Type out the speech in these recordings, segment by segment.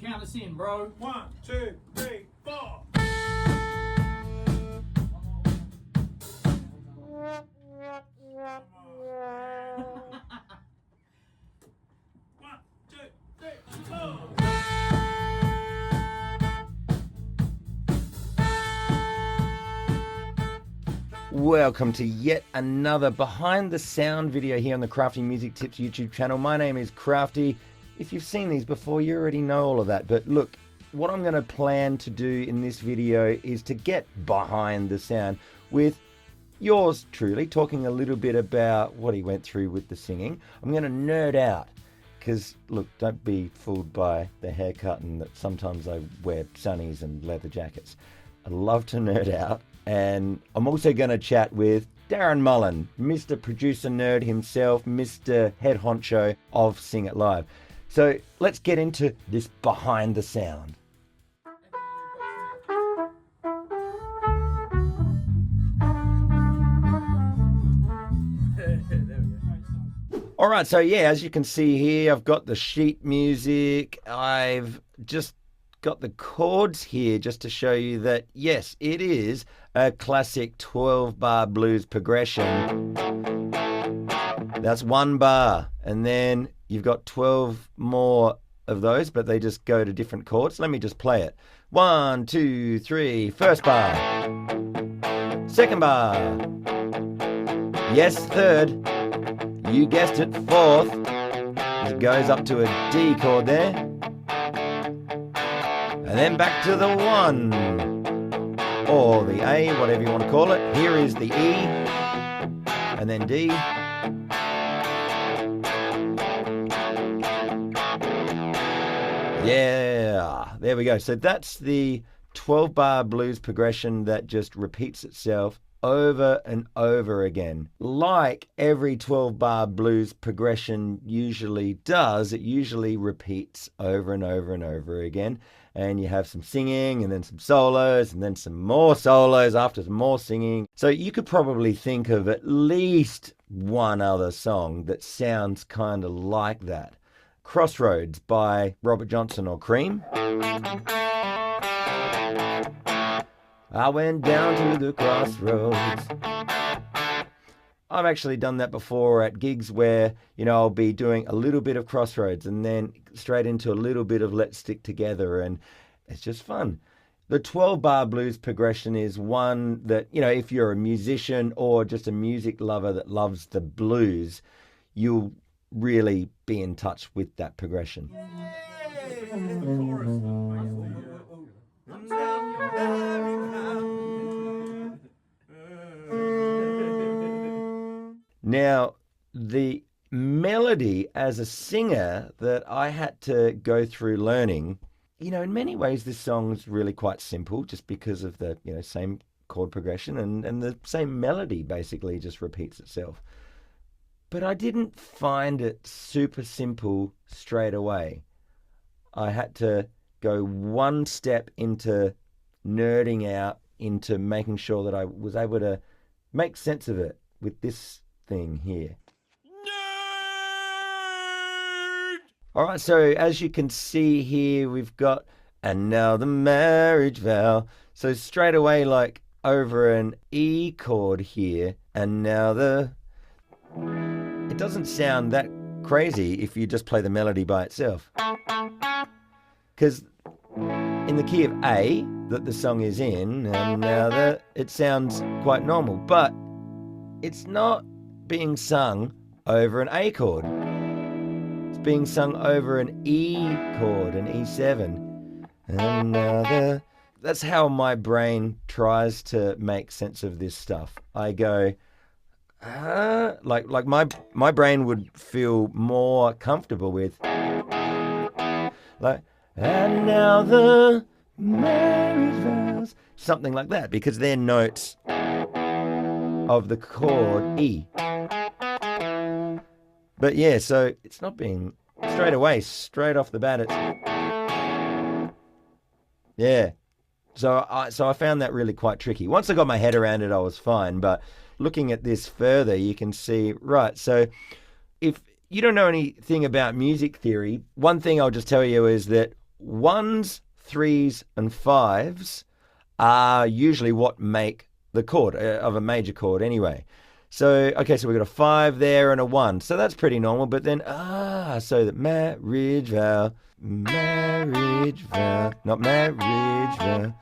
Count us in, bro. 1, 2, 3, 4. Welcome to yet another behind the sound video here on the Crafty Music Tips YouTube channel. My name is Crafty. If you've seen these before, you already know all of that. But look, what I'm going to plan to do in this video is to get behind the sound with yours truly, talking a little bit about what he went through with the singing. I'm going to nerd out because, look, don't be fooled by the haircut and that sometimes I wear sunnies and leather jackets. I love to nerd out. And I'm also going to chat with Darren Mullan, Mr. Producer Nerd himself, Mr. Head Honcho of Sing It Live. So let's get into this behind the sound. All right, so yeah, as you can see here, I've got the sheet music. I've just got the chords here just to show you that, yes, it is a classic 12-bar blues progression. That's one bar, and then you've got 12 more of those, but they just go to different chords. Let me just play it. 1, 2, 3, first bar. Second bar. Yes, third. You guessed it, fourth. It goes up to a D chord there. And then back to the 1, or the A, whatever you want to call it. Here is the E, and then D. Yeah, there we go. So that's the 12-bar blues progression that just repeats itself over and over again. Like every 12-bar blues progression usually does, it usually repeats over and over and over again. And you have some singing and then some solos and then some more solos after some more singing. So you could probably think of at least one other song that sounds kind of like that. Crossroads by Robert Johnson or Cream. I went down to the crossroads. I've actually done that before at gigs where, you know, I'll be doing a little bit of Crossroads and then straight into a little bit of Let's Stick Together, and it's just fun. The 12-bar blues progression is one that, you know, if you're a musician or just a music lover that loves the blues, you'll really be in touch with that progression. Now, the melody as a singer that I had to go through learning, you know, in many ways this song's really quite simple just because of the, you know, same chord progression and the same melody basically just repeats itself. But I didn't find it super simple straight away. I had to go one step into nerding out, into making sure that I was able to make sense of it with this thing here. Nerd! All right, so as you can see here, we've got, and now the marriage vow. So straight away, like over an E chord here, and now it doesn't sound that crazy if you just play the melody by itself. Because in the key of A that the song is in, and now it sounds quite normal, but it's not being sung over an A chord. It's being sung over an E chord, an E7. And now that's how my brain tries to make sense of this stuff. I go, like my brain would feel more comfortable with, like, and now the marriage vows, something like that, because they're notes of the chord E. But yeah, so it's not being straight off the bat. It's, yeah. So I found that really quite tricky. Once I got my head around it, I was fine. But looking at this further, you can see, right, so if you don't know anything about music theory, one thing I'll just tell you is that ones, threes, and fives are usually what make the chord of a major chord anyway. So, okay, so we've got a 5 there and a 1. So that's pretty normal. But then, so that marriage vow, not marriage vow.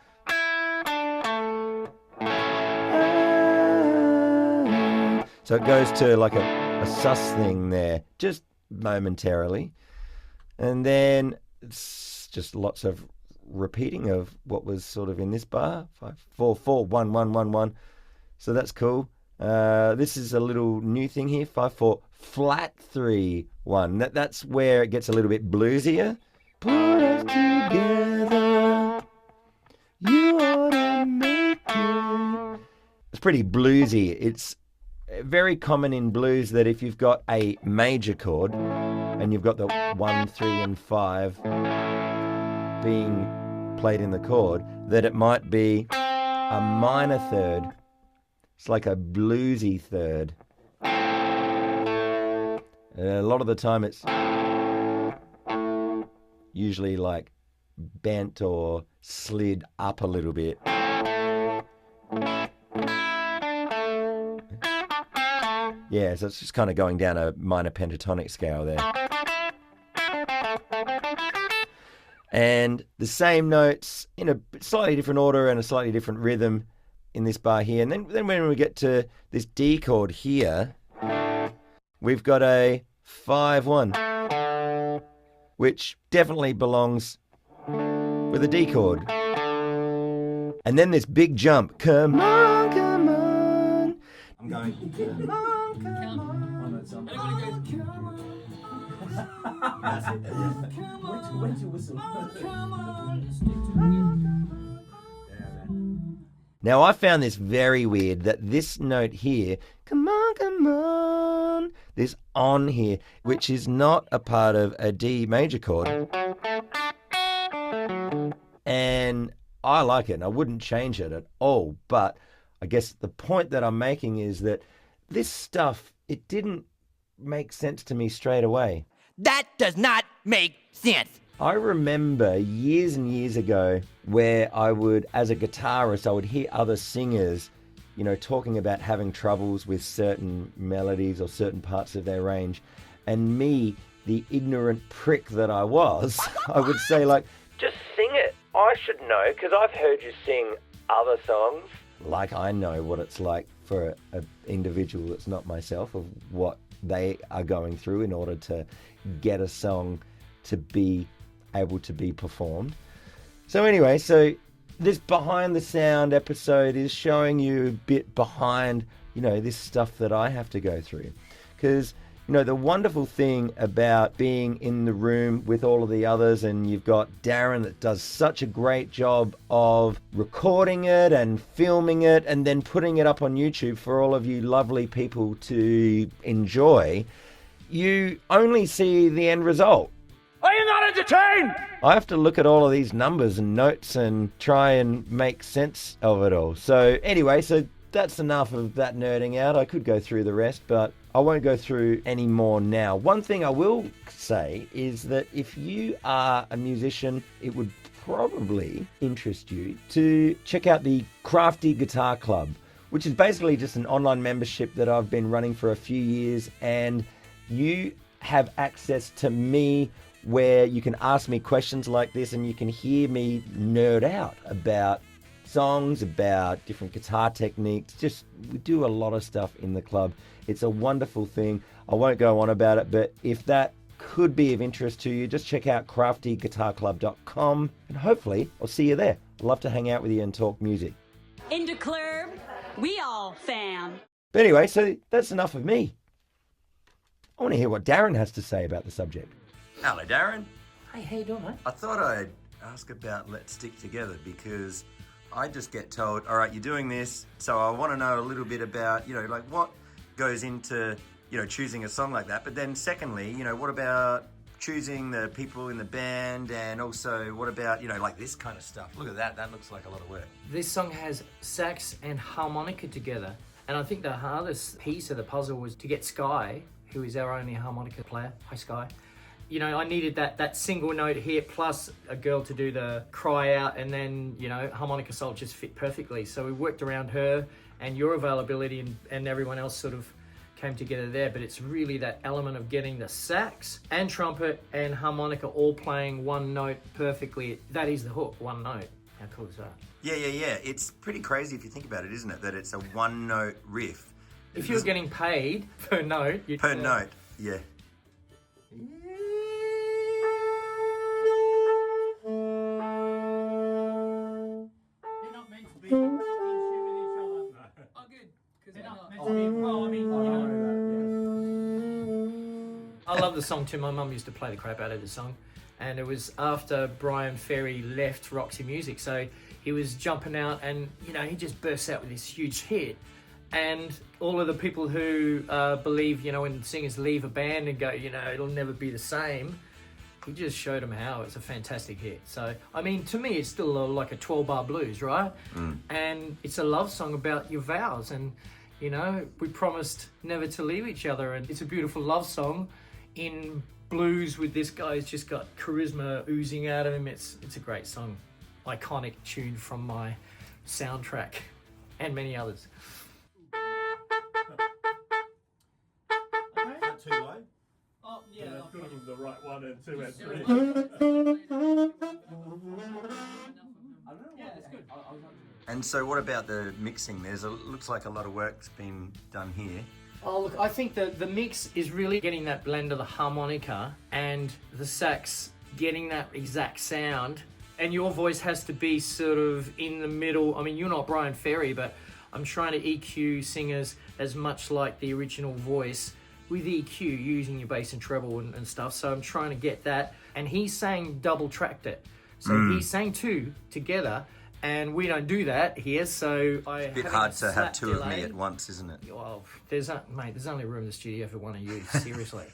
So it goes to like a sus thing there, just momentarily. And then it's just lots of repeating of what was sort of in this bar. 5, 4, 4, 1, 1, 1, 1. So that's cool. This is a little new thing here. 5, 4, flat 3, 1. That's where it gets a little bit bluesier. Put us together. You ought to make it. It's pretty bluesy. It's very common in blues that if you've got a major chord and you've got the 1, 3, and 5 being played in the chord, that it might be a minor third. It's like a bluesy third. A lot of the time it's usually like bent or slid up a little bit. Yeah, so it's just kind of going down a minor pentatonic scale there. And the same notes in a slightly different order and a slightly different rhythm in this bar here. And then when we get to this D chord here, we've got a 5-1, which definitely belongs with a D chord. And then this big jump. Come on, come on. I'm going. Come on, come on. That's it. When's your whistle? Now, I found this very weird, that this note here, come on, this on here, which is not a part of a D major chord. And I like it, and I wouldn't change it at all. But I guess the point that I'm making is that this stuff, it didn't make sense to me straight away. That does not make sense. I remember years and years ago where I would, as a guitarist, I would hear other singers, talking about having troubles with certain melodies or certain parts of their range. And me, the ignorant prick that I was, I would say like, just sing it. I should know because I've heard you sing other songs. Like I know what it's like for an individual that's not myself, of what they are going through in order to get a song to be able to be performed. So anyway, so this behind the sound episode is showing you a bit behind, this stuff that I have to go through. Because, the wonderful thing about being in the room with all of the others, and you've got Darren that does such a great job of recording it and filming it and then putting it up on YouTube for all of you lovely people to enjoy, you only see the end result. Are you not entertained? I have to look at all of these numbers and notes and try and make sense of it all. So anyway, so that's enough of that nerding out. I could go through the rest, but I won't go through any more now. One thing I will say is that if you are a musician, it would probably interest you to check out the Crafty Guitar Club, which is basically just an online membership that I've been running for a few years, and you have access to me where you can ask me questions like this and you can hear me nerd out about songs, about different guitar techniques. Just, we do a lot of stuff in the club. It's a wonderful thing. I won't go on about it, but if that could be of interest to you, just check out craftyguitarclub.com and hopefully I'll see you there. I'd love to hang out with you and talk music. In the club, we all fam. But anyway, so that's enough of me. I want to hear what Darren has to say about the subject. Hello, Darren. Hey, how you doing, mate? I thought I'd ask about Let's Stick Together because I just get told, all right, you're doing this, so I want to know a little bit about, like what goes into, choosing a song like that. But then secondly, what about choosing the people in the band, and also what about, like this kind of stuff? Look at that. That looks like a lot of work. This song has sax and harmonica together, and I think the hardest piece of the puzzle was to get Zkye, who is our only harmonica player. Hi, Zkye. you know, I needed that single note hit plus a girl to do the cry out, and then, you know, harmonica solo just fit perfectly. So we worked around her and your availability, and everyone else sort of came together there. But it's really that element of getting the sax and trumpet and harmonica all playing one note perfectly. That is the hook, one note. How cool is that? Yeah. It's pretty crazy if you think about it, isn't it? That it's a one-note riff. If you're getting paid per note, Per note, yeah. They're not meant to be in tune with each other. Oh, good. Because They're not meant to be. Well, I mean, I love the song too. My mum used to play the crap out of the song. And it was after Bryan Ferry left Roxy Music. So he was jumping out and, you know, he just bursts out with this huge hit. And all of the people who believe, you know, when singers leave a band and go, you know, it'll never be the same, he just showed them how. It's a fantastic hit. So, I mean, to me, it's still like a 12-bar blues, right? And it's a love song about your vows. And, you know, we promised never to leave each other. And it's a beautiful love song in blues with this guy who's just got charisma oozing out of him. It's a great song. Iconic tune from my soundtrack and many others. too low. Oh, yeah. And I've got them the right 1 and 2 and 3. Yeah, it's good. And so what about the mixing? Looks like a lot of work's been done here. Oh, look, I think the mix is really getting that blend of the harmonica and the sax, getting that exact sound. And your voice has to be sort of in the middle. I mean, you're not Bryan Ferry, but I'm trying to EQ singers as much like the original voice with EQ, using your bass and treble and stuff. So I'm trying to get that. And he sang double tracked it. So he sang two together. And we don't do that here, so It's a bit hard to have two of me at once, isn't it? Well, there's only room in the studio for one of you, seriously.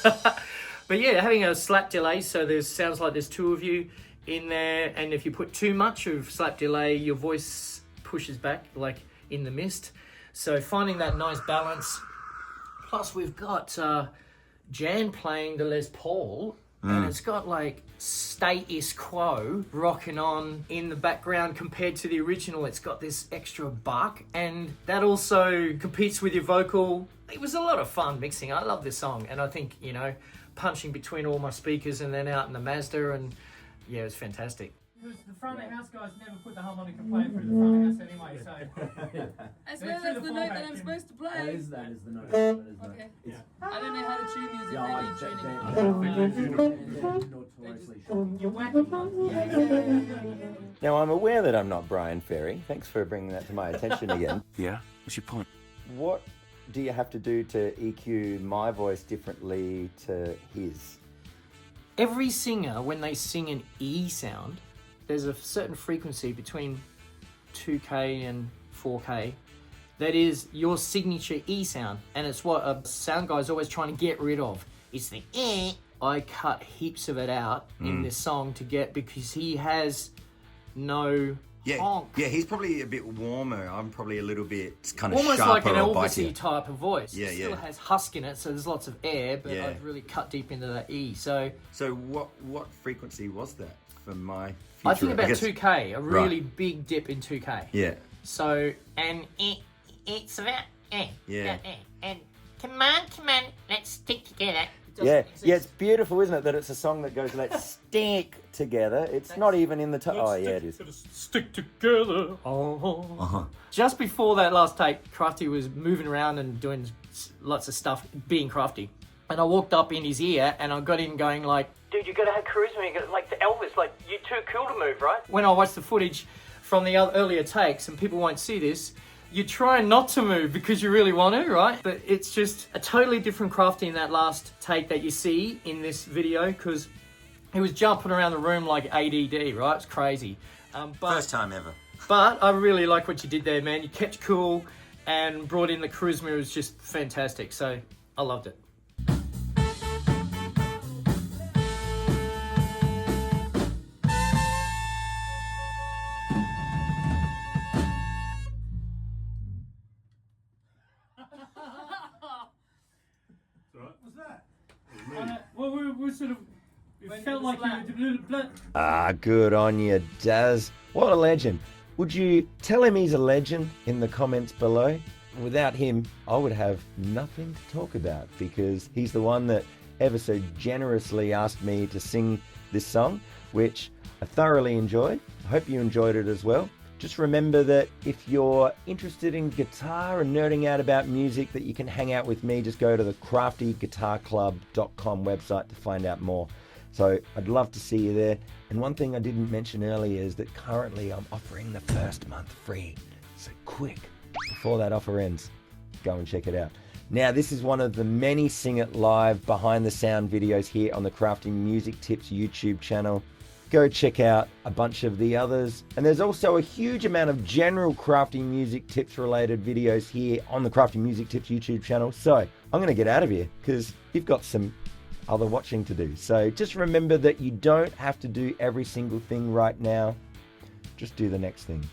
But yeah, having a slap delay, so sounds like there's two of you in there, and if you put too much of slap delay, your voice pushes back, like in the mist. So finding that nice balance. Plus we've got Jan playing the Les Paul, and it's got like status quo rocking on in the background compared to the original. It's got this extra bark, and that also competes with your vocal. It was a lot of fun mixing. I love this song, and I think, you know, punching between all my speakers and then out in the Mazda, and yeah, it was fantastic. Because the front of house guys never put the harmonica player through the front of house anyway, so... I swear that's the note that I'm supposed to play. That is the note. Okay. I don't know how to tune music. Maybe tuning. Notoriously shocking. You're whacking us. Now, I'm aware that I'm not Bryan Ferry. Thanks for bringing that to my attention again. Yeah? What's your point? What do you have to do to EQ my voice differently to his? Every singer, when they sing an E sound, there's a certain frequency between 2K and 4K that is your signature E sound, and it's what a sound guy's always trying to get rid of. It's the eh. I cut heaps of it out in this song to get, because he has no honk. Yeah, he's probably a bit warmer. I'm probably a little bit kind of Almost sharper like an or Elvis-y bitier. type of voice. Yeah, It still yeah. has husk in it, so there's lots of air, but Yeah. I've really cut deep into that E. So So what frequency was that for my future? I think about guess- 2K, a really Right. big dip in 2K. Yeah. So, and it's about Yeah. And come on, let's stick together. Yeah, it's beautiful, isn't it? That it's a song that goes, let's stick together. It's not even in the title. Oh, yeah, it is. Stick together. Just before that last take, Crafty was moving around and doing lots of stuff, being Crafty. And I walked up in his ear and I got him going like, dude, you gotta have charisma, you gotta, like the Elvis, like, you're too cool to move, right? When I watched the footage from the earlier takes, and people won't see this, you try not to move because you really want to, right? But it's just a totally different Crafty in that last take that you see in this video, because he was jumping around the room like ADD, right? It's crazy. First time ever. But I really like what you did there, man. You kept cool and brought in the charisma. It was just fantastic. So I loved it. What's that? Well, we're sort felt like you were... Ah, good on you, Daz. What a legend. Would you tell him he's a legend in the comments below? Without him, I would have nothing to talk about because he's the one that ever so generously asked me to sing this song, which I thoroughly enjoyed. I hope you enjoyed it as well. Just remember that if you're interested in guitar and nerding out about music, that you can hang out with me. Just go to the craftyguitarclub.com website to find out more. So I'd love to see you there. And one thing I didn't mention earlier is that currently I'm offering the first month free. So quick, before that offer ends, go and check it out. Now, this is one of the many Sing It Live behind the sound videos here on the Crafty Music Tips YouTube channel. Go check out a bunch of the others. And there's also a huge amount of general Crafty Music Tips related videos here on the Crafty Music Tips YouTube channel. So I'm going to get out of here because you've got some other watching to do. So just remember that you don't have to do every single thing right now. Just do the next thing.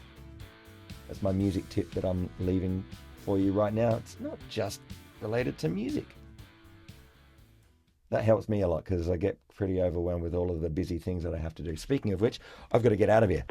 That's my music tip that I'm leaving for you right now. It's not just related to music. That helps me a lot because I get pretty overwhelmed with all of the busy things that I have to do. Speaking of which, I've got to get out of here.